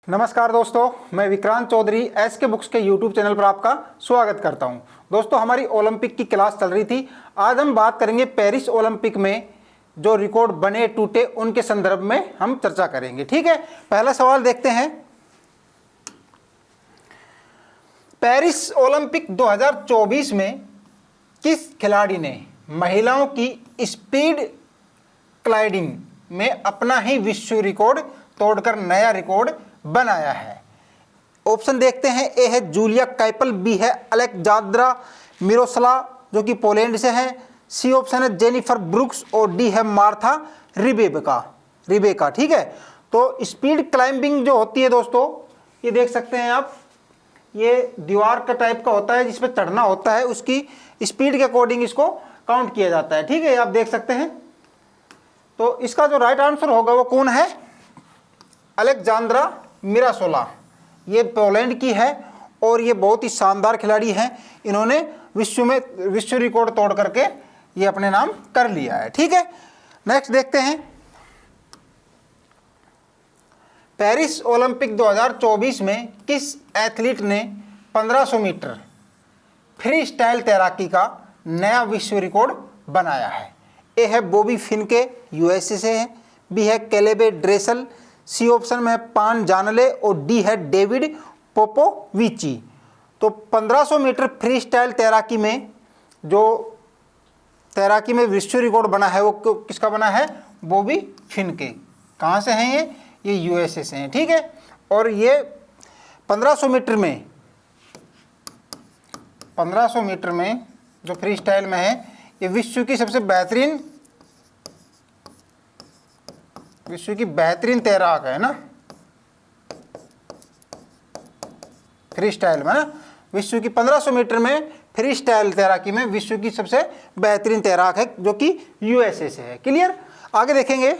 नमस्कार दोस्तों, मैं विक्रांत चौधरी एस के बुक्स के यूट्यूब चैनल पर आपका स्वागत करता हूं। दोस्तों, हमारी ओलंपिक की क्लास चल रही थी। आज हम बात करेंगे पेरिस ओलंपिक में जो रिकॉर्ड बने टूटे उनके संदर्भ में हम चर्चा करेंगे। ठीक है, पहला सवाल देखते हैं। पेरिस ओलंपिक 2024 में किस खिलाड़ी ने महिलाओं की स्पीड क्लाइडिंग में अपना ही विश्व रिकॉर्ड तोड़कर नया रिकॉर्ड बनाया है? ऑप्शन देखते हैं। ए है जूलिया काइपल, बी है अलेक्जांद्रा मिरोस्ला जो कि पोलैंड से है, सी ऑप्शन है जेनिफर ब्रुक्स और डी है मार्था रिबेका। ठीक है, तो स्पीड क्लाइंबिंग जो होती है दोस्तों, ये देख सकते हैं आप, ये दीवार का टाइप का होता है जिसपे चढ़ना होता है, उसकी स्पीड के अकॉर्डिंग इसको काउंट किया जाता है। ठीक है, आप देख सकते हैं। तो इसका जो राइट आंसर होगा वो कौन है? अलेक्जांद्रा मिरोस्ला। ये पोलैंड की है और ये बहुत ही शानदार खिलाड़ी हैं। इन्होंने विश्व रिकॉर्ड तोड़ करके ये अपने नाम कर लिया है। ठीक है, नेक्स्ट देखते हैं। पेरिस ओलंपिक 2024 में किस एथलीट ने 1500 मीटर फ्री स्टाइल तैराकी का नया विश्व रिकॉर्ड बनाया है? ए है बॉबी फिनके, यूएसए से है, बी है कैलेबे ड्रेसल, सी ऑप्शन में पान जानले और डी है डेविड पोपोविची। तो 1500 मीटर फ्री स्टाइल तैराकी में विश्व रिकॉर्ड बना है वो किसका बना है? बॉबी फिनके। कहाँ से हैं ये यूएसए से हैं। ठीक है, और ये 1500 मीटर में जो फ्री स्टाइल में है, ये विश्व की बेहतरीन तैराक है ना, फ्री स्टाइल में ना। विश्व की 1500 मीटर में फ्री स्टाइल तैराकी में विश्व की सबसे बेहतरीन तैराक है जो कि यूएसए से है। क्लियर? आगे देखेंगे।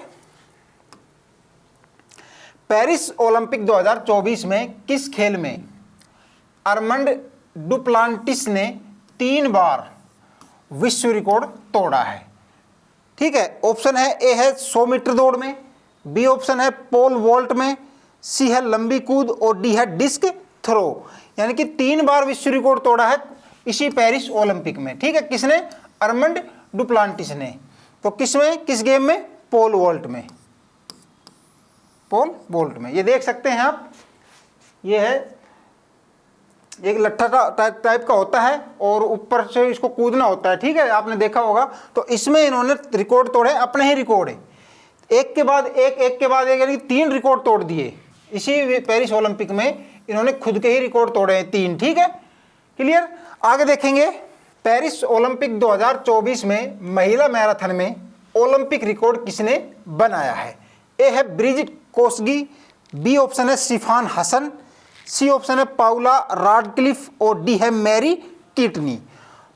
पेरिस ओलंपिक 2024 में किस खेल में अर्मंड डुप्लांटिस ने 3 बार विश्व रिकॉर्ड तोड़ा है? ठीक है, ऑप्शन है। ए है 100 मीटर दौड़ में, बी ऑप्शन है पोल वॉल्ट में, सी है लंबी कूद और डी है डिस्क थ्रो। यानी कि 3 बार विश्व रिकॉर्ड तोड़ा है इसी पेरिस ओलंपिक में। ठीक है, किसने? अर्मंड डुप्लांटिस ने। तो किस गेम में? पोल वॉल्ट में। ये देख सकते हैं आप, ये है एक लट्ठा टाइप का होता है और ऊपर से इसको कूदना होता है। ठीक है, आपने देखा होगा। तो इसमें इन्होंने रिकॉर्ड तोड़े, अपने ही रिकॉर्ड है, एक के बाद एक यानी 3 रिकॉर्ड तोड़ दिए इसी पेरिस ओलंपिक में। इन्होंने खुद के ही रिकॉर्ड तोड़े हैं 3। ठीक है, क्लियर? आगे देखेंगे। पेरिस ओलंपिक 2024 में महिला मैराथन में ओलंपिक रिकॉर्ड किसने बनाया है? ए है ब्रिजिट कोसगी, बी ऑप्शन है सिफान हसन, सी ऑप्शन है पाउला राडक्लिफ और डी है मैरी किटनी।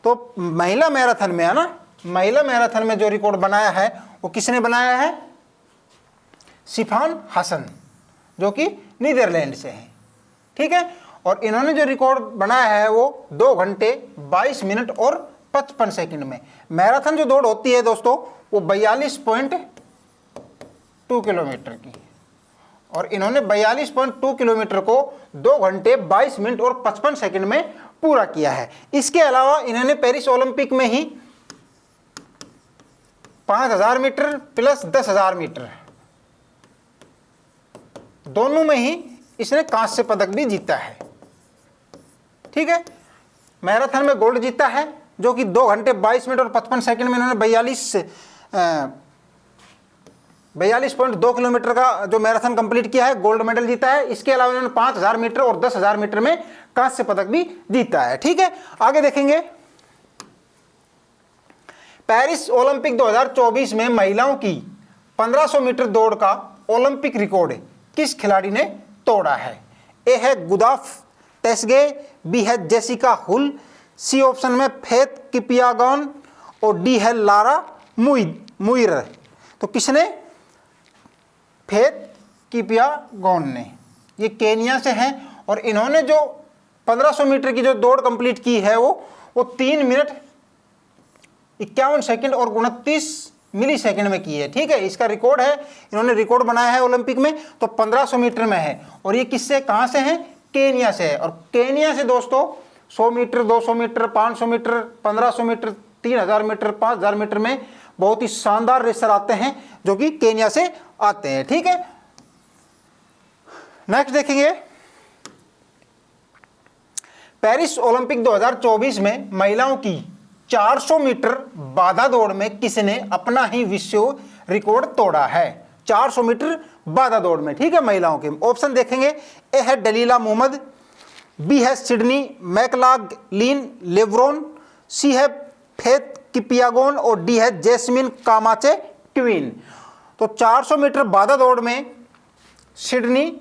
तो महिला मैराथन में है ना, महिला मैराथन में जो रिकॉर्ड बनाया है वो किसने बनाया है? सिफान हसन जो कि नीदरलैंड से है। ठीक है, और इन्होंने जो रिकॉर्ड बनाया है वो 2 घंटे 22 मिनट और 55 सेकंड में। मैराथन जो दौड़ होती है दोस्तों वो 42.2 किलोमीटर की, और इन्होंने 42.2 किलोमीटर को 2 घंटे 22 मिनट और 55 सेकंड में पूरा किया है। इसके अलावा इन्होंने पेरिस ओलंपिक में ही 5000 मीटर प्लस 10,000 मीटर दोनों में ही इसने कांस्य पदक भी जीता है। ठीक है, मैराथन में गोल्ड जीता है जो कि 2 घंटे 22 मिनट और 55 सेकंड में इन्होंने 42.2 किलोमीटर का जो मैराथन कंप्लीट किया है, गोल्ड मेडल जीता है। इसके अलावा इन्होंने 5000 मीटर और 10,000 मीटर में कांस्य पदक भी जीता है। ठीक है, आगे देखेंगे। पेरिस ओलंपिक 2024 में महिलाओं की 1500 मीटर दौड़ का ओलंपिक रिकॉर्ड किस खिलाड़ी ने तोड़ा है? ए है गुदाफ तेस्गे, बी है जेसिका हुल, सी ऑप्शन में फेथ किपियागॉन और डी है लारा मुइर। तो किसने? फेथ किपियागॉन ने। ये केनिया से हैं और इन्होंने जो 1500 मीटर की जो दौड़ कंप्लीट की है वो 3 मिनट 51 सेकंड और 29 मिली सेकेंड में की है। ठीक है, इसका रिकॉर्ड है, इन्होंने रिकॉर्ड बनाया है ओलंपिक में, तो 1500 मीटर में है। और ये किससे, कहाँ से है, केनिया से है। और केनिया से दोस्तों 100 metre, 200 metre, 500 metre, 1500 metre, 3000 metre, 5000 metre में बहुत ही शानदार रेसर आते हैं जो कि केनिया से आते हैं। ठीक है, नेक्स्ट देखेंगे, पेरिस ओलंपिक 2024 में महिलाओं की 400 मीटर बाधा दौड़ में किसने अपना ही विश्व रिकॉर्ड तोड़ा है? 400 मीटर बाधा दौड़ में। ठीक है, महिलाओं के ऑप्शन देखेंगे, ए है डलीला मोहम्मद, बी है सिडनी मैकलागलिन लेब्रोन, सी है फेथ किपियागोन और डी है जैस्मिन कामाचे क्वीन। तो 400 मीटर बाधा दौड़ में सिडनी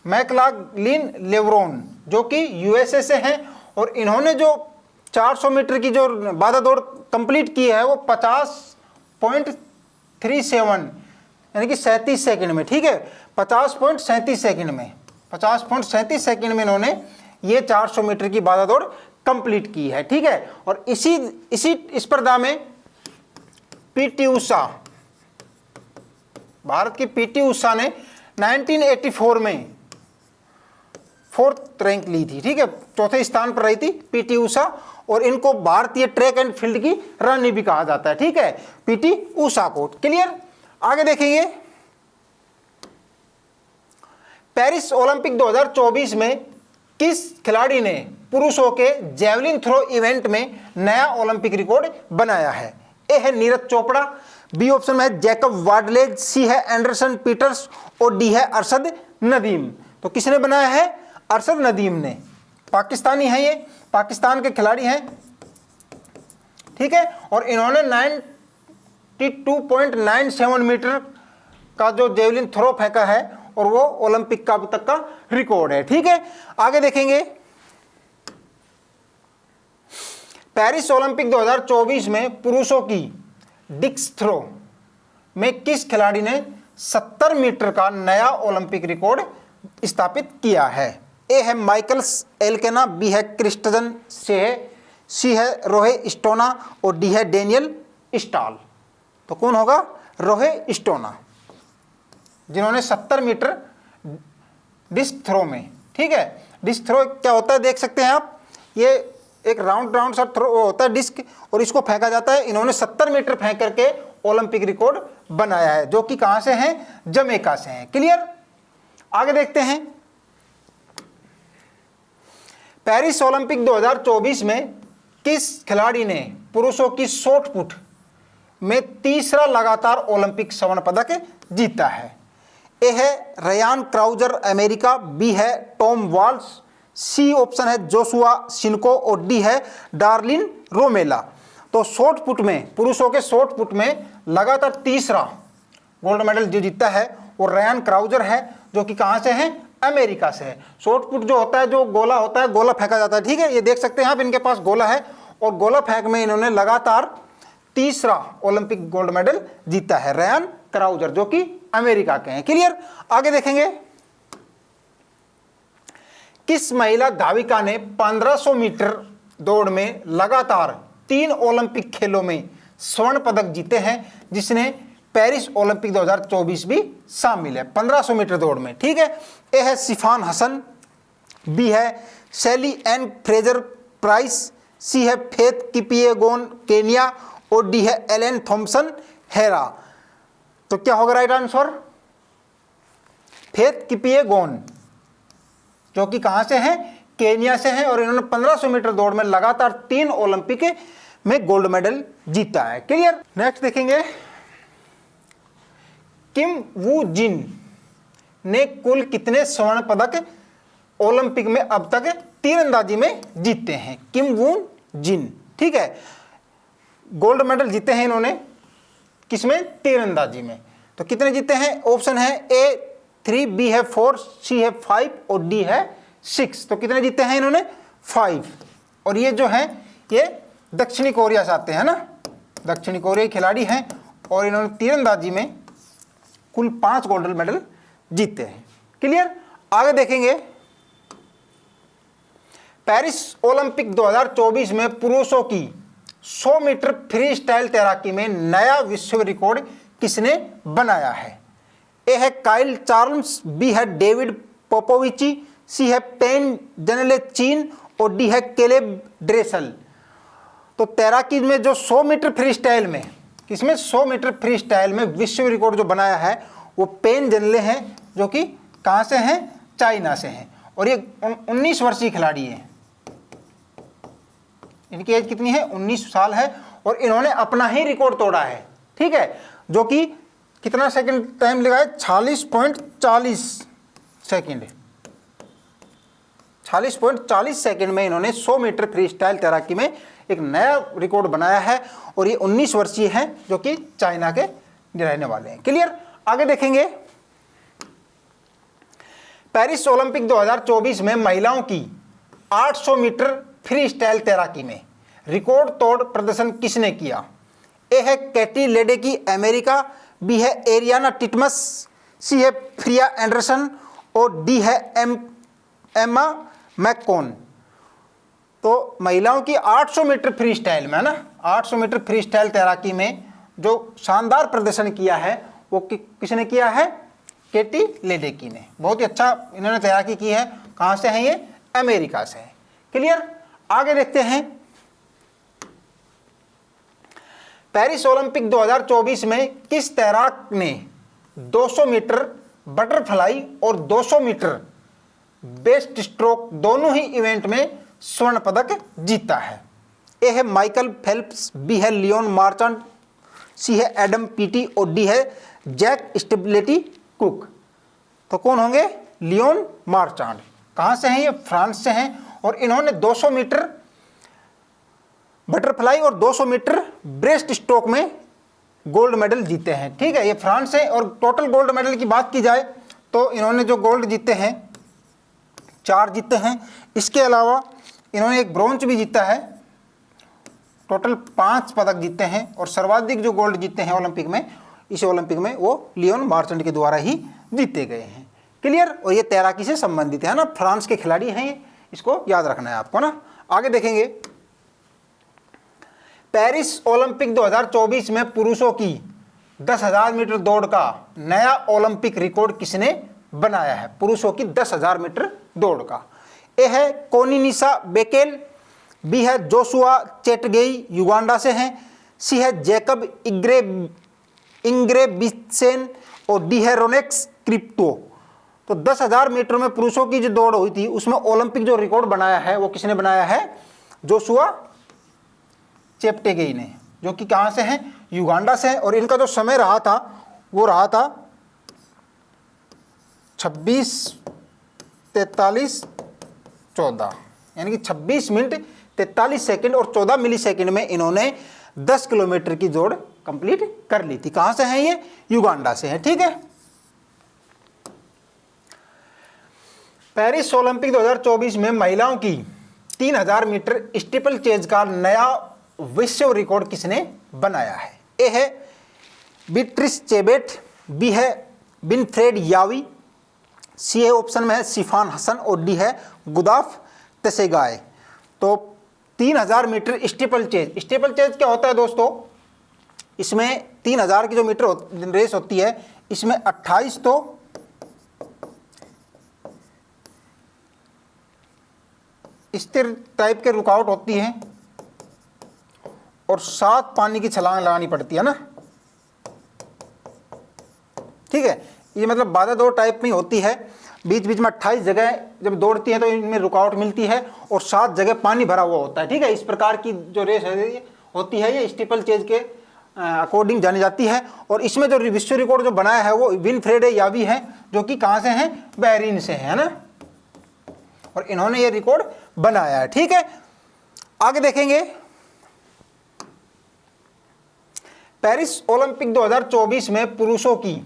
मैकलागलिन लेब्रोन जो कि यूएसए से हैं, और इन्होंने जो 400 मीटर की जो बाधा दौड़ कंप्लीट की है वो 50.37 यानी कि 37 सेकंड में। ठीक है, 50.37 सेकंड में, 50.37 सेकंड में इन्होंने ये 400 मीटर की बाधा दौड़ कंप्लीट की है। ठीक है, और इसी स्पर्धा में पीटी उषा, भारत की पीटी उषा ने 1984 में 4th रैंक ली थी। ठीक है, चौथे स्थान पर रही थी पीटी उषा, और इनको भारतीय ट्रैक एंड फील्ड की रानी भी कहा जाता है। ठीक है, पीटी उषा को। क्लियर, आगे देखेंगे, पेरिस ओलंपिक 2024 में किस खिलाड़ी ने पुरुषों के जेवलिन थ्रो इवेंट में नया ओलंपिक रिकॉर्ड बनाया है? ए है नीरज चोपड़ा, बी ऑप्शन में है जैकब वार्डलेज, सी है एंडरसन पीटर्स और डी है अरशद नदीम। तो किसने बनाया है? अरशद नदीम ने। पाकिस्तानी है, ये पाकिस्तान के खिलाड़ी हैं। ठीक है, और इन्होंने 92.97 मीटर का जो जेवलिन थ्रो फेंका है और वो ओलंपिक का अब तक का रिकॉर्ड है। ठीक है, आगे देखेंगे, पेरिस ओलंपिक 2024 में पुरुषों की डिस्क थ्रो में किस खिलाड़ी ने 70 मीटर का नया ओलंपिक रिकॉर्ड स्थापित किया है? ए है माइकल एल्केना, बी है क्रिस्टजन से, सी है रोहे स्टोना और डी है डेनियल स्टाल। तो कौन होगा? रोहे स्टोना, जिन्होंने 70 मीटर डिस्क थ्रो में। ठीक है, डिस्क थ्रो क्या होता है देख सकते हैं आप, ये एक राउंड सा थ्रो होता है डिस्क, और इसको फेंका जाता है। इन्होंने 70 मीटर फेंक करके ओलंपिक रिकॉर्ड बनाया है, जो कि कहां से हैं? जमैका से हैं। क्लियर, आगे देखते हैं, पेरिस ओलंपिक 2024 में किस खिलाड़ी ने पुरुषों की शॉट पुट में तीसरा लगातार ओलंपिक स्वर्ण पदक जीता है? ए है रयान क्राउजर अमेरिका, बी है टॉम वॉल्स, सी ऑप्शन है जोशुआ सिनको और डी है डार्लिन रोमेला। तो शॉट पुट में, पुरुषों के शॉट पुट में लगातार तीसरा गोल्ड मेडल जो जीता है वो रयान क्राउजर है, जो कि कहां से है? अमेरिका से है। शॉट पुट जो होता है, जो गोला होता है, गोला फेंका जाता है। ठीक है, ये देख सकते हैं आप, इनके पास गोला है, और गोला फेंक में इन्होंने लगातार तीसरा ओलंपिक गोल्ड मेडल जीता है, रयान क्राउजर, जो कि अमेरिका के हैं। क्लियर, आगे देखेंगे, किस महिला धाविका ने 1500 मीटर दौड़ में लगातार 3 ओलंपिक खेलों में स्वर्ण पदक जीते हैं, जिसने पेरिस ओलंपिक 2024 भी शामिल है 1500 मीटर दौड़ में? ठीक है, ए है सिफान हसन, बी है सैली एन फ्रेजर प्राइस, सी है फेथ किपिएगोन केनिया और डी है एलेन थॉम्सन हेरा। तो क्या होगा राइट आंसर? फेथ किपिएगोन, जो कि कहां से हैं? केनिया से हैं, और इन्होंने 1500 मीटर दौड़ में लगातार 3 ओलंपिक में गोल्ड मेडल जीता है। क्लियर, नेक्स्ट देखेंगे, किम वू जिन ने कुल कितने स्वर्ण पदक ओलंपिक में अब तक तीरंदाजी में जीते हैं? किम वू जिन, ठीक है, गोल्ड मेडल जीते हैं इन्होंने किसमें? तीरंदाजी में। तो कितने जीते हैं? ऑप्शन है ए 3, बी है 4, सी है 5 और डी है 6। तो कितने जीते हैं इन्होंने? 5। और ये जो है ये दक्षिणी कोरिया से आते हैं ना, दक्षिणी कोरियाई खिलाड़ी हैं, और इन्होंने तीरंदाजी में कुल 5 गोल्ड मेडल जीते हैं। क्लियर, आगे देखेंगे, पेरिस ओलंपिक 2024 में पुरुषों की 100 मीटर फ्री स्टाइल तैराकी में नया विश्व रिकॉर्ड किसने बनाया है? ए है काइल चार्ल्स, बी है डेविड पोपोविची, सी है पेन जनले चीन और डी है केलेब ड्रेसल। तो तैराकी में जो 100 मीटर फ्री स्टाइल में, किसमें 100 मीटर फ्री स्टाइल में विश्व रिकॉर्ड जो बनाया है वो पेन जनले हैं, जो कि कहाँ से हैं? चाइना से हैं। और ये 19 वर्षीय खिलाड़ी हैं। इनकी एज कितनी है? 19 साल है। और इन्होंने अपना ही रिकॉर्ड तोड़ा है, ठीक है, जो कि कितना सेकंड टाइम लगा है? 46.40 सेकंड। 46.40 सेकंड में इन्होंने 100 मीटर फ्री स्टाइल तैराकी में एक नया रिकॉर्ड बनाया है। और ये 19 वर्षीय हैं, जो कि चाइना के रहने वाले हैं। क्लियर? आगे देखेंगे, पेरिस ओलंपिक 2024 में महिलाओं की 800 मीटर फ्री स्टाइल तैराकी में रिकॉर्ड तोड़ प्रदर्शन किसने किया? ए है कैटी लेडेकी अमेरिका, बी है एरियाना टिटमस, सी है फ्रिया एंडरसन और डी है एम्मा मैककोन। तो महिलाओं की 800 मीटर फ्री स्टाइल में, है ना, 800 मीटर फ्री स्टाइल तैराकी में जो शानदार प्रदर्शन किया है वो किसने किया है? केटी लेडेकी ने। बहुत ही अच्छा इन्होंने तैराकी की है। कहाँ से हैं ये? अमेरिका से है। क्लियर? आगे देखते हैं, पेरिस ओलंपिक 2024 में किस तैराक ने 200 मीटर बटरफ्लाई और 200 मीटर बेस्ट स्ट्रोक दोनों ही इवेंट में स्वर्ण पदक जीता है? ए है माइकल फेल्प्स, बी है लियोन मार्चेंट, सी है एडम पीटी और डी है जैक स्टेबिलिटी कुक। तो कौन होंगे? Leon Marchand. कहाँ से हैं ये? फ्रांस से हैं। और इन्होंने 200 मीटर बटरफ्लाई और 200 मीटर ब्रेस्ट स्ट्रोक में गोल्ड मेडल जीते हैं, ठीक है, ये फ्रांस से। और टोटल गोल्ड मेडल की बात की जाए तो इन्होंने जो गोल्ड जीते हैं 4 जीते हैं। इसके अलावा इन्होंने एक ब्रोंज भी जीता है। टोटल 5 पदक जीते हैं। और सर्वाधिक जो गोल्ड जीते हैं ओलंपिक में, इस ओलंपिक में, वो लियोन मार्चेंट के द्वारा ही जीते गए हैं। क्लियर? और ये तैराकी से संबंधित है ना, फ्रांस के खिलाड़ी हैं ये, इसको याद रखना है आपको ना। आगे देखेंगे, पेरिस ओलंपिक 2024 में पुरुषों की 10,000 मीटर दौड़ का नया ओलंपिक रिकॉर्ड किसने बनाया है? पुरुषों की 10,000 मीटर दौड़ का। ए है कोनिनिसा बेकेल, बी है जोशुआ चेटगेई, युगांडा से हैं, सी है जैकब इंग्रेबिसेन और डी है रोनेक्स क्रिप्टो। तो 10,000 मीटर में पुरुषों की जो दौड़ हुई थी उसमें ओलंपिक जो रिकॉर्ड बनाया है वो किसने बनाया है? जोशुआ चेप्टेगेई ने, जो कि कहाँ से हैं? युगांडा से हैं। और इनका जो समय रहा था वो रहा था 26:43:14, यानी कि 26 मिनट 43 सेकंड और 14 मिली सेकंड में इन्होंने 10 किलोमीटर की दौड़ कंप्लीट कर ली थी। कहाँ से हैं ये? युगांडा से हैं, ठीक है। पेरिस ओलंपिक 2024 में महिलाओं की 3000 मीटर स्टीपल चेज का नया विश्व रिकॉर्ड किसने बनाया है? ए है बीट्रिस चेबेट, बी है विनफ्रेड यावी, सी है ऑप्शन में है सिफान हसन और डी है गुदाफ तसेगाय। तो 3000 metre steeplechase, steeplechase क्या होता है दोस्तों? इसमें 3000 की जो मीटर रेस होती है इसमें 28 तो स्थिर टाइप के रुकावट होती है और 7 पानी की छलांग लगानी पड़ती है ना, ठीक है। ये मतलब बाधा दौड़ टाइप में होती है। बीच बीच में 28 जगह जब दौड़ती है तो इनमें रुकावट मिलती है और 7 जगह पानी भरा हुआ होता है, ठीक है। इस प्रकार की जो रेस होती है ये स्टीपल चेज के अकॉर्डिंग जानी जाती है। और इसमें जो विश्व रिकॉर्ड जो बनाया है वो विनफ्रेड यावी है, जो कि कहाँ से हैं? बहरीन से है ना। और इन्होंने ये रिकॉर्ड बनाया है, ठीक है। आगे देखेंगे, पेरिस ओलंपिक 2024 में पुरुषों की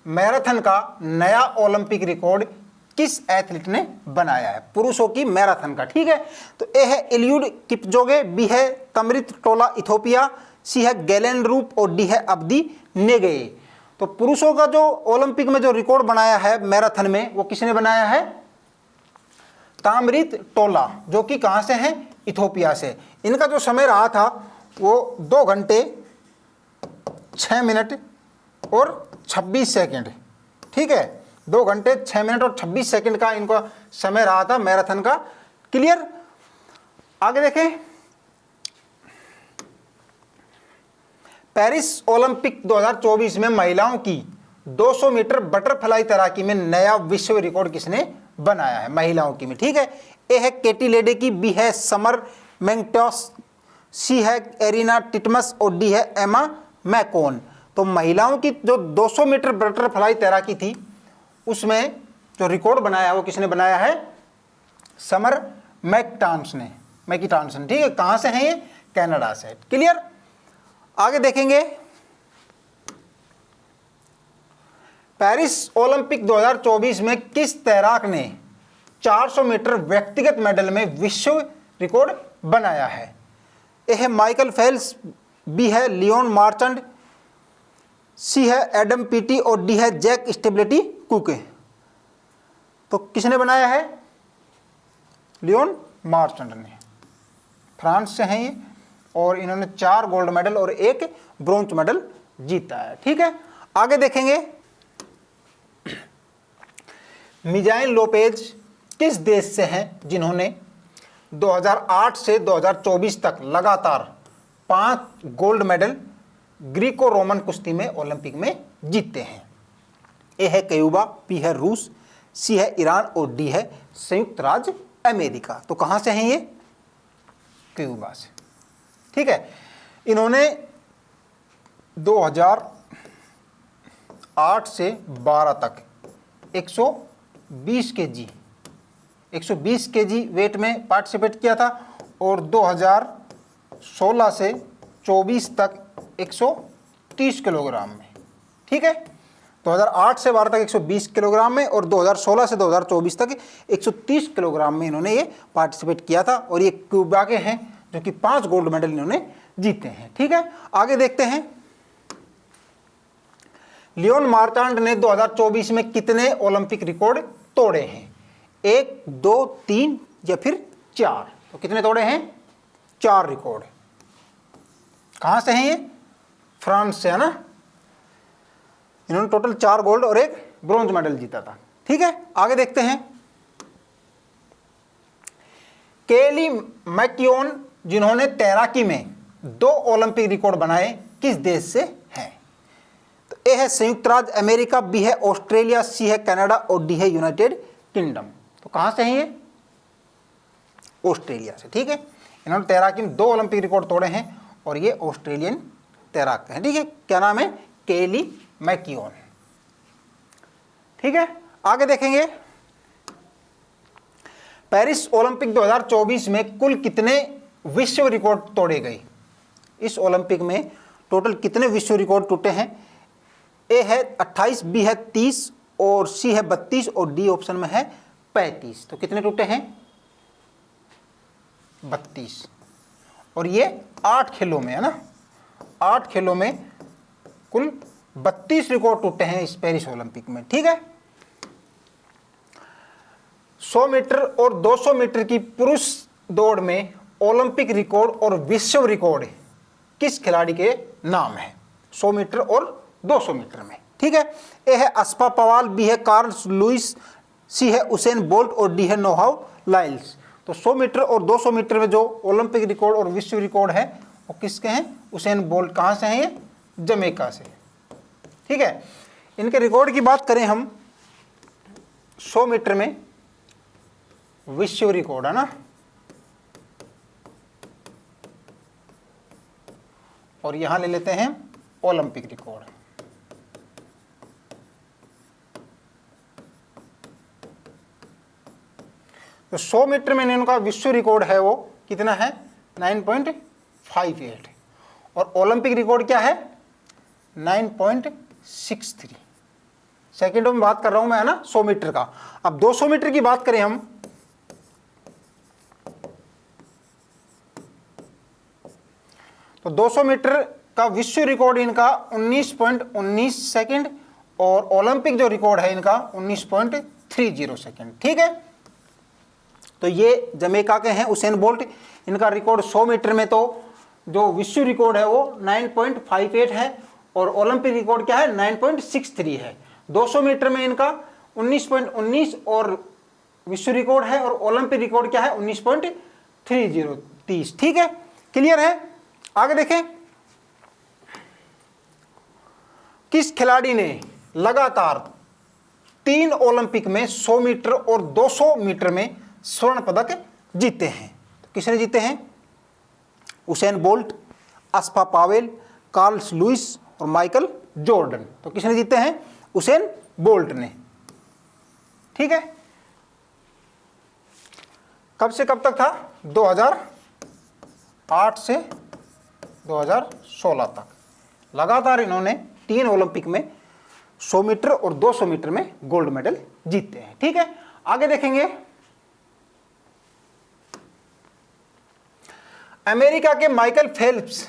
मैराथन का नया ओलंपिक रिकॉर्ड किस एथलीट ने बनाया है? पुरुषों की मैराथन का, ठीक है। तो ए है इलियुड किपजोगे, बी है तमरित टोला इथोपिया, सी है गैलेन रूप और डी है अब्दी नेगे। तो पुरुषों का जो ओलंपिक में जो रिकॉर्ड बनाया है मैराथन में वो किसने बनाया है? तामरित टोला, जो कि कहाँ से हैं? इथोपिया से। इनका जो समय रहा था वो 2 घंटे 6 मिनट और 26 सेकंड, ठीक है, 2 घंटे 6 मिनट और 26 सेकंड का इनका समय रहा था मैराथन का। क्लियर। आगे देखें, पेरिस ओलंपिक 2024 में महिलाओं की 200 मीटर बटरफ्लाई तैराकी में नया विश्व रिकॉर्ड किसने बनाया है महिलाओं की में, ठीक है। ए है केटी लेडेकी, बी है समर मैंगटॉस, सी है एरिना टिटमस और डी है एमा मैकोन। तो महिलाओं की जो 200 मीटर बटरफ्लाई तैराकी थी उसमें जो रिकॉर्ड बनाया है वो किसने बनाया है, समर मैकिटांसन, ठीक है। कहां से है ये, कनाडा से। क्लियर। आगे देखेंगे, पेरिस ओलंपिक 2024 में किस तैराक ने 400 मीटर व्यक्तिगत मेडल में विश्व रिकॉर्ड बनाया है। ए है माइकल फेल्प्स, बी है लियोन मार्चेंट, सी है एडम पीटी और डी है जैक स्टेबिलिटी कुके। तो किसने बनाया है, लियोन मार्चेंट ने, फ्रांस से हैं ये, और इन्होंने 4 गोल्ड मेडल और 1 ब्रोंज मेडल जीता है, ठीक है। आगे देखेंगे, मिजाइल लोपेज किस देश से हैं जिन्होंने 2008 से 2024 तक लगातार 5 गोल्ड मेडल ग्रीको रोमन कुश्ती में ओलंपिक में जीते हैं। ए है क्यूबा, बी है रूस, सी है ईरान और डी है संयुक्त राज्य अमेरिका। तो कहां से हैं ये, क्यूबा से, ठीक है। इन्होंने 2008 से 12 तक 120 केजी वेट में पार्टिसिपेट किया था और 2016 से 24 तक 130 किलोग्राम में, ठीक है। 2008 से 12 तक 120 किलोग्राम में और 2016 से 2024 तक 130 किलोग्राम में इन्होंने ये पार्टिसिपेट किया था, और ये क्यूबा के हैं जो कि 5 गोल्ड मेडल इन्होंने जीते हैं, ठीक है। आगे देखते हैं, लियोन मार्चांट ने 2024 में कितने ओलंपिक रिकॉर्ड तोड़े हैं, 1, 2, 3 या फिर 4। तो कितने तोड़े हैं, 4 रिकॉर्ड। कहां से हैं ये, फ्रांस से है ना। इन्होंने टोटल 4 गोल्ड और 1 ब्रोंज मेडल जीता था, ठीक है। आगे देखते हैं, केली मैक्योन जिन्होंने तैराकी में 2 ओलंपिक रिकॉर्ड बनाए किस देश से हैं। तो ए है संयुक्त राज्य अमेरिका, बी है ऑस्ट्रेलिया, सी है कनाडा और डी है यूनाइटेड किंगडम। तो कहां से हैं ये, ऑस्ट्रेलिया से, ठीक है। इन्होंने तैराकी में 2 ओलंपिक रिकॉर्ड तोड़े हैं और ये ऑस्ट्रेलियन तैराक हैं, ठीक है। क्या नाम है, केली मैक्योन, ठीक है। आगे देखेंगे, पेरिस ओलंपिक 2024 में कुल कितने विश्व रिकॉर्ड तोड़े गए। इस ओलंपिक में टोटल कितने विश्व रिकॉर्ड टूटे हैं। ए है 28, बी है 30 और सी है 32 और डी ऑप्शन में है 35। तो कितने टूटे हैं, 32। और ये 8 खेलों में है ना, 8 खेलों में कुल 32 रिकॉर्ड टूटे हैं इस पेरिस ओलंपिक में, ठीक है। 100 मीटर और 200 मीटर की पुरुष दौड़ में ओलंपिक रिकॉर्ड और विश्व रिकॉर्ड किस खिलाड़ी के नाम है, 100 मीटर और 200 मीटर में, ठीक है। ए है अस्पा पवाल, बी है कार्ल लुइस, सी है उसेन बोल्ट और डी है नोहाउ लाइल्स। तो 100 मीटर और 200 मीटर में जो ओलंपिक रिकॉर्ड और विश्व रिकॉर्ड है वो किसके हैं, उसेन बोल्ट। कहाँ से हैं ये, जमैका से, ठीक है। इनके रिकॉर्ड की बात करें हम, 100 मीटर में विश्व रिकॉर्ड है ना, और यहां ले लेते हैं ओलंपिक रिकॉर्ड। तो 100 मीटर में इनका विश्व रिकॉर्ड है वो कितना है, 9.58 और ओलंपिक रिकॉर्ड क्या है, 9.63। सेकेंडों में बात कर रहा हूं मैं है ना 100 मीटर का। अब 200 मीटर की बात करें हम, तो 200 मीटर का विश्व रिकॉर्ड इनका 19.19 सेकंड और ओलंपिक जो रिकॉर्ड है इनका 19.30 सेकंड, ठीक है। तो ये जमैका के हैं उसेन बोल्ट। इनका रिकॉर्ड 100 मीटर में तो जो विश्व रिकॉर्ड है वो 9.58 है और ओलंपिक रिकॉर्ड क्या है 9.63 है। 200 मीटर में इनका 19.19 और विश्व रिकॉर्ड है और ओलंपिक रिकॉर्ड क्या है 19.30। ठीक है, क्लियर है। आगे देखें, किस खिलाड़ी ने लगातार 3 ओलंपिक में 100 मीटर और 200 मीटर में स्वर्ण पदक जीते हैं? तो किसने जीते हैं? Usain Bolt, Asafa Powell, Carl Lewis और माइकल जॉर्डन। तो किसने जीते हैं? उसेन बोल्ट ने। ठीक है, कब से कब तक था? 2008 से 2016 तक लगातार इन्होंने 3 ओलंपिक में 100 मीटर और 200 मीटर में गोल्ड मेडल जीते हैं। ठीक है, आगे देखेंगे, अमेरिका के माइकल फेल्प्स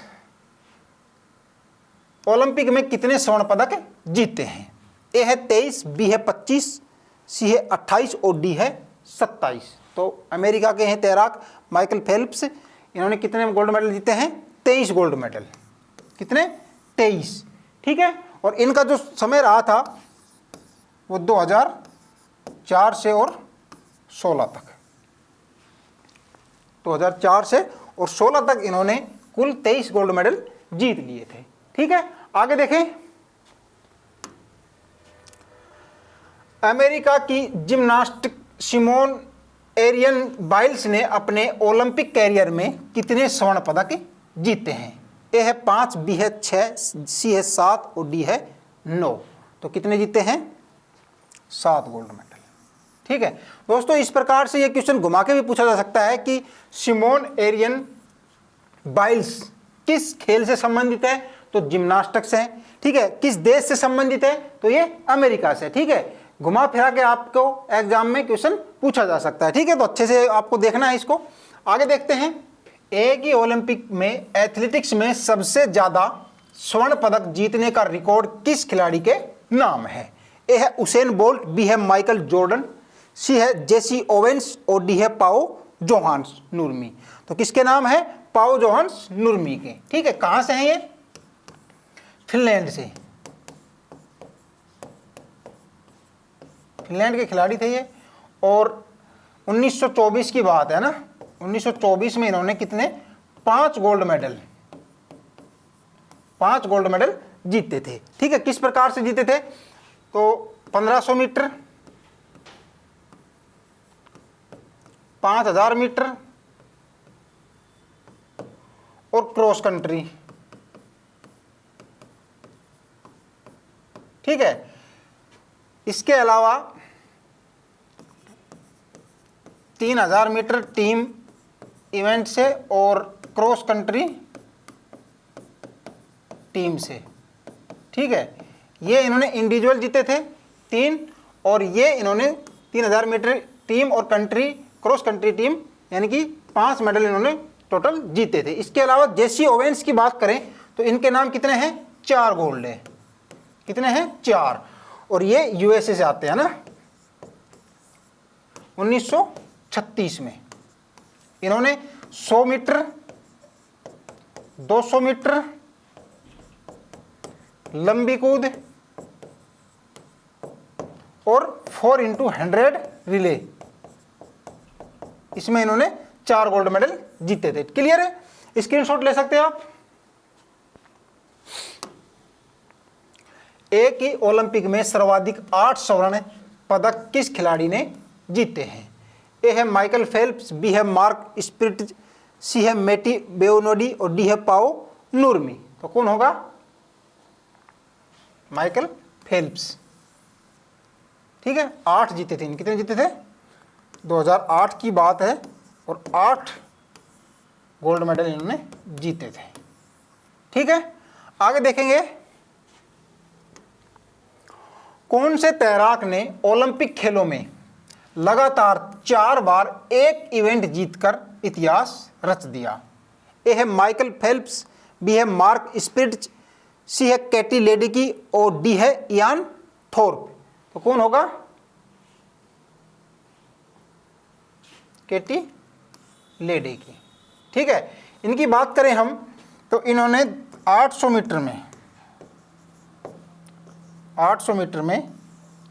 ओलंपिक में कितने स्वर्ण पदक जीते हैं? ए है 23, बी है 25, सी है 28 और डी है 27। तो अमेरिका के हैं तैराक माइकल फेल्प्स, इन्होंने कितने गोल्ड मेडल जीते हैं? 23 गोल्ड मेडल। कितने? 23। ठीक है, और इनका जो समय रहा था वो 2004 से और 16 तक, 2004 से और 16 तक इन्होंने कुल 23 गोल्ड मेडल जीत लिए थे। ठीक है, आगे देखें, अमेरिका की जिम्नास्ट सिमोन एरियन बाइल्स ने अपने ओलंपिक कैरियर में कितने स्वर्ण पदक जीते हैं? ए है 5, बी है 6, सी है 7 और डी है 9। तो कितने जीते हैं? 7 गोल्ड मेडल। ठीक है दोस्तों, इस प्रकार से ये क्वेश्चन घुमा के भी पूछा जा सकता है कि सिमोन एरियन बाइल्स किस खेल से संबंधित है? तो जिम्नास्टिक्स है। ठीक है, किस देश से संबंधित है? तो ये अमेरिका से। ठीक है, घुमा फिरा के आपको एग्जाम में क्वेश्चन पूछा जा सकता है। ठीक है, तो अच्छे से आपको देखना है इसको। आगे देखते हैं, एक ही ओलंपिक में एथलेटिक्स में सबसे ज्यादा स्वर्ण पदक जीतने का रिकॉर्ड किस खिलाड़ी के नाम है? ए है उसेन बोल्ट, बी है माइकल जॉर्डन, सी है जेसी ओवेंस और डी है पाओ जोहान्स नुर्मी। तो किसके नाम है? पाओ जोहान्स नुर्मी के। ठीक है, कहां से हैं ये? फिनलैंड से। फिनलैंड के खिलाड़ी थे ये, और 1924 की बात है ना, 1924 में इन्होंने कितने? 5 गोल्ड मेडल जीते थे। ठीक है, किस प्रकार से जीते थे? तो 1500 मीटर, 5000 मीटर और क्रॉस कंट्री। ठीक है, इसके अलावा 3000 मीटर टीम इवेंट से और क्रॉस कंट्री टीम से। ठीक है, ये इन्होंने इंडिविजुअल जीते थे 3, और ये इन्होंने 3000 मीटर टीम और कंट्री क्रॉस कंट्री टीम यानी कि 5 मेडल इन्होंने टोटल जीते थे। इसके अलावा जेसी ओवेंस की बात करें तो इनके नाम कितने हैं? 4 गोल्ड है। कितने हैं? 4। और ये यूएसए से आते हैं ना। 1936 में इन्होंने 100 मीटर, 200 मीटर, लंबी कूद और 4x100 रिले, इसमें इन्होंने 4 गोल्ड मेडल जीते थे। क्लियर है? स्क्रीनशॉट ले सकते हैं आप। एक ही ओलंपिक में सर्वाधिक 8 स्वर्ण पदक किस खिलाड़ी ने जीते हैं? ए है माइकल फेल्प्स, बी है मार्क स्पिरिट, सी है मेटी बेओनोडी और डी है पाओ नुर्मी। तो कौन होगा? Michael Phelps. ठीक है, 8 जीते थे। कितने जीते थे? 2008 की बात है और 8 गोल्ड मेडल इन्होंने जीते थे। ठीक है, आगे देखेंगे, कौन से तैराक ने ओलंपिक खेलों में लगातार 4 बार एक इवेंट जीतकर इतिहास रच दिया? ए है माइकल फेल्प्स, बी है मार्क स्पिरिट, सी है कैटी लेडेकी और डी है इयान थोर्प। तो कौन होगा? Katie Ledecky. ठीक है, इनकी बात करें हम तो इन्होंने 800 मीटर में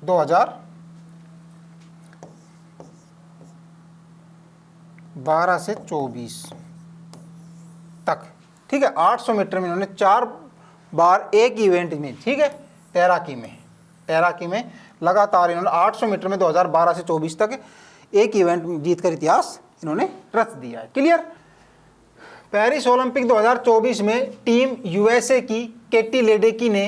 2012 से 24 तक, ठीक है, 800 मीटर में इन्होंने 4 बार एक इवेंट में, ठीक है, तैराकी में लगातार इन्होंने 800 मीटर में 2012 से 24 तक एक इवेंट जीतकर इतिहास इन्होंने रच दिया है। क्लियर। पेरिस ओलंपिक 2024 में टीम यूएसए की केटी लेडेकी ने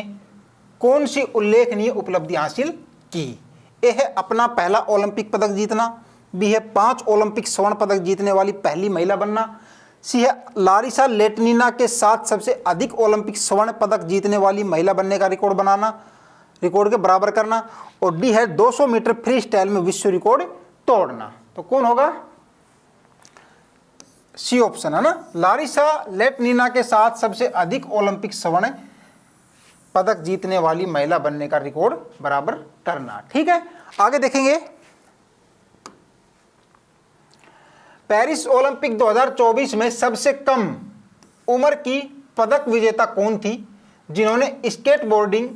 कौन सी उल्लेखनीय उपलब्धि हासिल की? ए है अपना पहला ओलंपिक पदक जीतना, बी है 5 ओलंपिक स्वर्ण पदक जीतने वाली पहली महिला बनना, सी है लारिसा लेटनिना के साथ सबसे अधिक ओलंपिक स्वर्ण पदक जीतने वाली महिला बनने का रिकॉर्ड बनाना, रिकॉर्ड के बराबर करना, और डी है 200 मीटर फ्री स्टाइल में विश्व रिकॉर्ड तोड़ना। तो कौन होगा? सी ऑप्शन है ना, लारिसा लेटनिना के साथ सबसे अधिक ओलंपिक स्वर्ण पदक जीतने वाली महिला बनने का रिकॉर्ड बराबर करना। ठीक है, आगे देखेंगे। पेरिस ओलंपिक 2024 में सबसे कम उम्र की पदक विजेता कौन थी जिन्होंने स्केटबोर्डिंग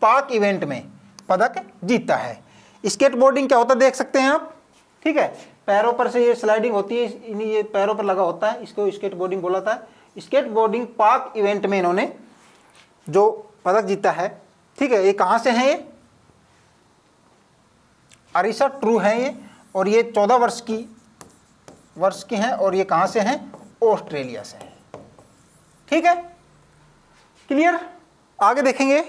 पार्क इवेंट में पदक जीता है? स्केटबोर्डिंग क्या होता है देख सकते हैं आप, ठीक है, पैरों पर से ये स्लाइडिंग होती है, ये पैरों पर लगा होता है, इसको स्केटबोर्डिंग बोला था। स्केटबोर्डिंग पार्क इवेंट में इन्होंने जो पदक जीता है, ठीक है, ये कहाँ से हैं? ये अरिसा ट्रू है ये, और ये 14 वर्ष की हैं, और ये कहाँ से हैं? ऑस्ट्रेलिया से हैं। ठीक है, क्लियर। आगे देखेंगे।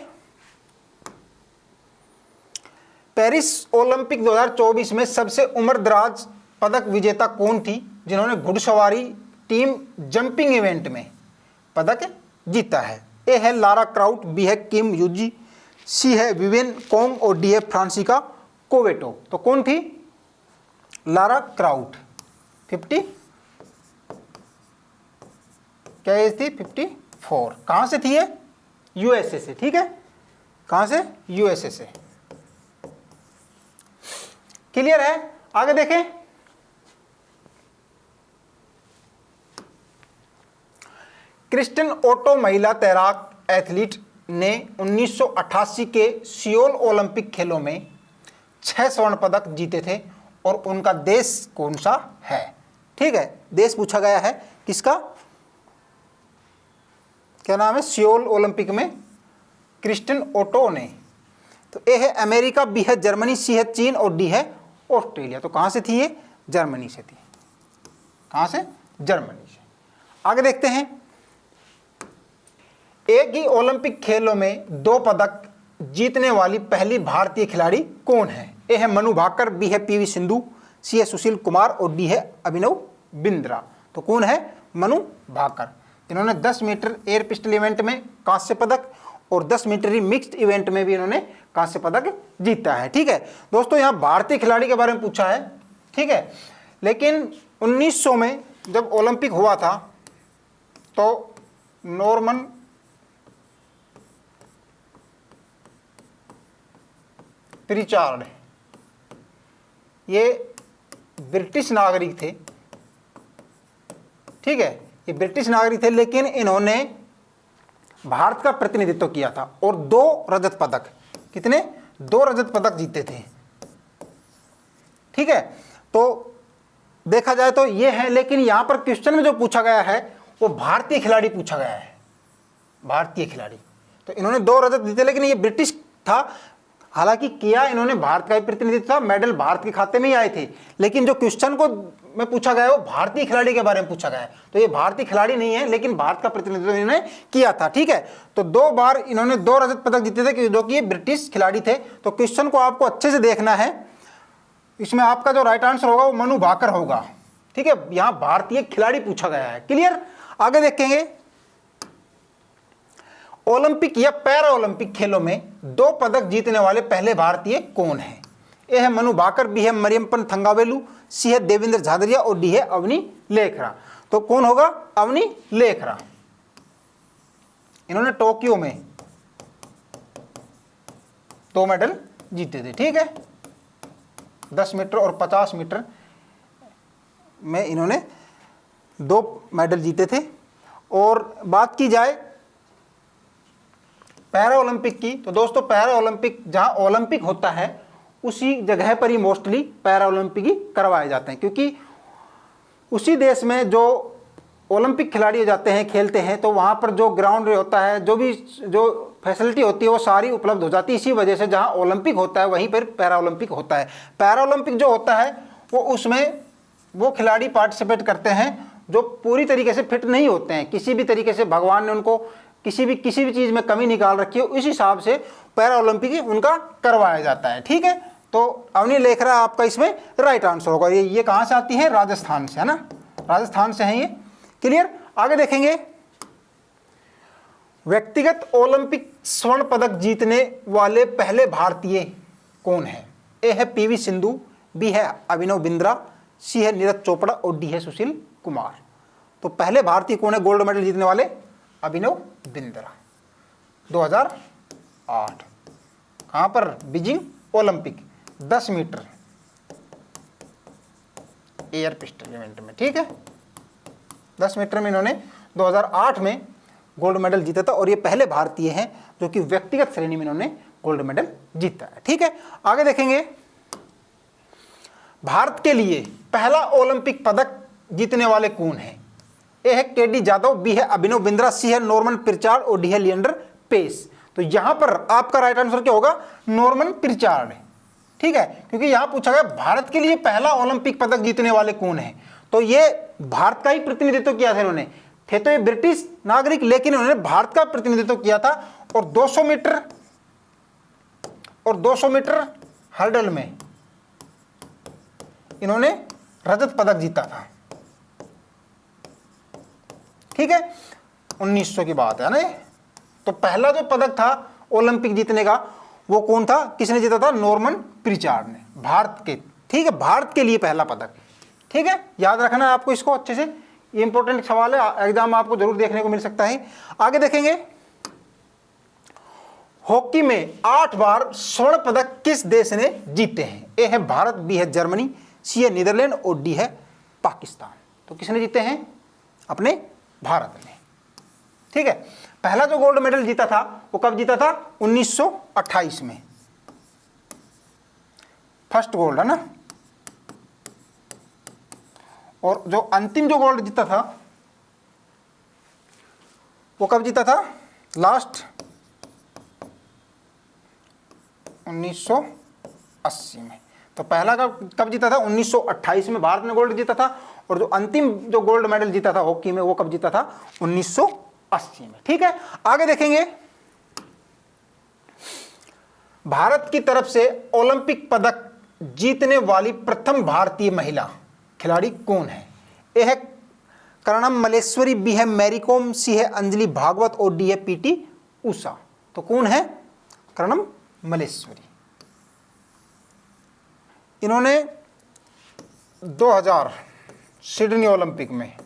पेरिस ओलंपिक 2024 में सबसे उम्रदराज पदक विजेता कौन थी जिन्होंने घुड़सवारी टीम जंपिंग इवेंट में पदक जीता है? ए है लारा क्राउट, बी है किम यूजी, सी है विवियन कोंग, और डी है फ्रांसिका कोवेटो। तो कौन थी? Lara kraut. 50 क्या एज थी? 54। कहां से थी ये? यूएसए से। ठीक है, कहां से? यूएसए से। क्लियर है। आगे देखें। क्रिस्टन ओटो महिला तैराक एथलीट ने 1988 के सियोल ओलंपिक खेलों में 6 स्वर्ण पदक जीते थे, और उनका देश कौन सा है? ठीक है, देश पूछा गया है किसका, क्या नाम है? सियोल ओलंपिक में क्रिस्टन ओटो ने। तो ए है अमेरिका, बी है जर्मनी, सी है चीन, और डी है ऑस्ट्रेलिया। तो कहां से थी ये? जर्मनी से थी। कहां से? जर्मनी से। आगे देखते हैं। एक ही ओलंपिक खेलों में 2 पदक जीतने वाली पहली भारतीय खिलाड़ी कौन है? ए है मनु भाकर, बी है पीवी सिंधु, सी है सुशील कुमार, और डी है अभिनव बिंद्रा। तो कौन है? मनु भाकर। इन्होंने 10 मीटर एयर पिस्टल इवेंट में कांस्य पदक, और 10 मीटर मिक्स्ड इवेंट में भी इन्होंने कांस्य पदक जीता है। ठीक है दोस्तों, यहाँ भारतीय खिलाड़ी के बारे में पूछा है, ठीक है, लेकिन 1900 में जब ओलंपिक हुआ था तो नॉर्मन प्रिचार्ड, ये ब्रिटिश नागरिक थे, ठीक है, ये ब्रिटिश नागरिक थे, लेकिन इन्होंने भारत का प्रतिनिधित्व किया था, और 2 रजत पदक, कितने? 2 रजत पदक जीते थे। ठीक है, तो देखा जाए तो ये है, लेकिन यहां पर क्वेश्चन में जो पूछा गया है वो भारतीय खिलाड़ी पूछा गया है, भारतीय खिलाड़ी। तो इन्होंने 2 रजत जीते, लेकिन ये ब्रिटिश था, हालांकि किया इन्होंने भारत का ही प्रतिनिधित्व था, मेडल भारत के खाते में ही आए थे, लेकिन जो क्वेश्चन को में पूछा गया है वो भारतीय खिलाड़ी के बारे में पूछा गया है। तो ये भारतीय खिलाड़ी नहीं है, लेकिन भारत का प्रतिनिधित्व इन्होंने किया था। ठीक है, तो 2 बार इन्होंने 2 रजत पदक जीते थे, जो कि ये ब्रिटिश खिलाड़ी थे। तो क्वेश्चन को आपको अच्छे से देखना है, इसमें आपका जो राइट आंसर होगा वो मनु भाकर होगा। ठीक है, यहां भारतीय खिलाड़ी पूछा गया है। क्लियर। आगे देखेंगे। ओलंपिक या पैरा ओलंपिक खेलों में 2 पदक जीतने वाले पहले भारतीय कौन है? ए है मनु भाकर, बी है मरियप्पन थंगावेलु, सी है देवेंद्र झाझरिया, और डी है अवनी लेखरा। तो कौन होगा? अवनी लेखरा। इन्होंने टोक्यो में 2 मेडल जीते थे। ठीक है, 10 मीटर और 50 मीटर में इन्होंने 2 मेडल जीते थे, और बात की जाए पैरा ओलंपिक की, तो दोस्तों पैरा ओलंपिक जहाँ ओलंपिक होता है उसी जगह पर ही मोस्टली पैरा ओलंपिक ही करवाए जाते हैं, क्योंकि उसी देश में जो ओलंपिक खिलाड़ी जाते हैं खेलते हैं तो वहाँ पर जो ग्राउंड होता है, जो फैसिलिटी होती है वो सारी उपलब्ध हो जाती है। इसी वजह से जहाँ ओलंपिक होता है वहीं पर पैरा ओलंपिक होता है। पैरा ओलंपिक जो होता है वो उसमें वो खिलाड़ी पार्टिसिपेट करते हैं जो पूरी तरीके से फिट नहीं होते हैं, किसी भी तरीके से भगवान ने उनको किसी भी चीज़ में कमी निकाल रखी है, इस हिसाब से पैरा ओलंपिक उनका करवाया जाता है। ठीक है, तो अवनी लेख रहा है आपका इसमें राइट आंसर होगा। ये कहाँ से आती है? राजस्थान से, है ना, राजस्थान से है ये। क्लियर। आगे देखेंगे, व्यक्तिगत ओलंपिक स्वर्ण पदक जीतने वाले पहले भारतीय कौन है? ए है पीवी सिंधु, बी है अभिनव बिंद्रा, सी है नीरज चोपड़ा और डी है सुशील कुमार। तो पहले भारतीय कौन है गोल्ड मेडल जीतने वाले? अभिनव बिंद्रा, 2008। कहाँ पर? Beijing Olympic, 10 metre air pistol event में। ठीक है, 10 मीटर में इन्होंने 2008 में गोल्ड मेडल जीता था और ये पहले भारतीय हैं जो कि व्यक्तिगत श्रेणी में इन्होंने गोल्ड मेडल जीता है। ठीक है, आगे देखेंगे, भारत के लिए पहला ओलंपिक पदक जीतने वाले कौन हैं? ए है केडी जादव, बी है अभिनव बिंद्रा, सी है नॉर्मन पिरचार्ड और डी है लिएंडर पेस। तो यहां पर आपका राइट आंसर क्या होगा? नॉर्मन पिरचार्ड। ठीक है, क्योंकि यहां पूछा गया भारत के लिए पहला ओलंपिक पदक जीतने वाले कौन है, तो ये भारत का ही प्रतिनिधित्व किया था इन्होंने। थे तो ये ब्रिटिश नागरिक, लेकिन उन्होंने भारत का प्रतिनिधित्व किया था और 200 मीटर हर्डल में इन्होंने रजत पदक जीता था। ठीक है, 1900 की बात है ना ये। तो पहला जो पदक था ओलंपिक जीतने का वो कौन था, किसने जीता था? नॉर्मन पिरचार्ड ने, भारत के। ठीक है, भारत के लिए पहला पदक। ठीक है, याद रखना है आपको इसको अच्छे से, ये इंपॉर्टेंट सवाल है, एग्जाम में आपको जरूर देखने को मिल सकता है। आगे देखेंगे, हॉकी में 8 बार स्वर्ण पदक किस देश ने जीते हैं? ए है भारत, बी है जर्मनी, सी है नीदरलैंड और डी है पाकिस्तान। तो किसने जीते हैं? अपने भारत ने। ठीक है, पहला जो गोल्ड मेडल जीता था वो कब जीता था? 1928 में, फर्स्ट गोल्ड, है ना। और जो अंतिम जो गोल्ड जीता था वो कब जीता था? लास्ट 1980 में। तो पहला कब जीता था? 1928 में भारत ने गोल्ड जीता था, और जो अंतिम जो गोल्ड मेडल जीता था हॉकी में वो कब जीता था? 1980 में। ठीक है, आगे देखेंगे, भारत की तरफ से ओलंपिक पदक जीतने वाली प्रथम भारतीय महिला खिलाड़ी कौन है? ए है कर्णम मलेश्वरी, बी है मैरी कॉम, सी है अंजलि भागवत और डी है पीटी उषा। तो कौन है? कर्णम मलेश्वरी। इन्होंने 2000 सिडनी ओलंपिक में,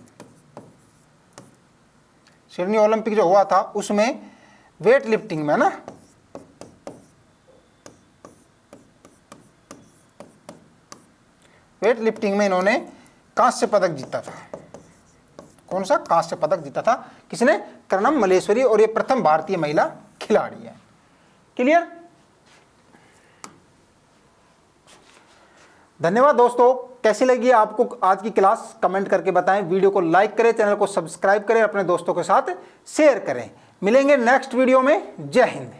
सिडनी ओलंपिक जो हुआ था उसमें वेट लिफ्टिंग में ना, वेट लिफ्टिंग में इन्होंने कांस्य पदक जीता था। कौन सा? कांस्य पदक जीता था। किसने? कर्णम मलेश्वरी, और ये प्रथम भारतीय महिला खिलाड़ी है। क्लियर। धन्यवाद दोस्तों, कैसी लगी आपको आज की क्लास कमेंट करके बताएं। वीडियो को लाइक करें, चैनल को सब्सक्राइब करें, अपने दोस्तों के साथ शेयर करें। मिलेंगे नेक्स्ट वीडियो में। जय हिंद।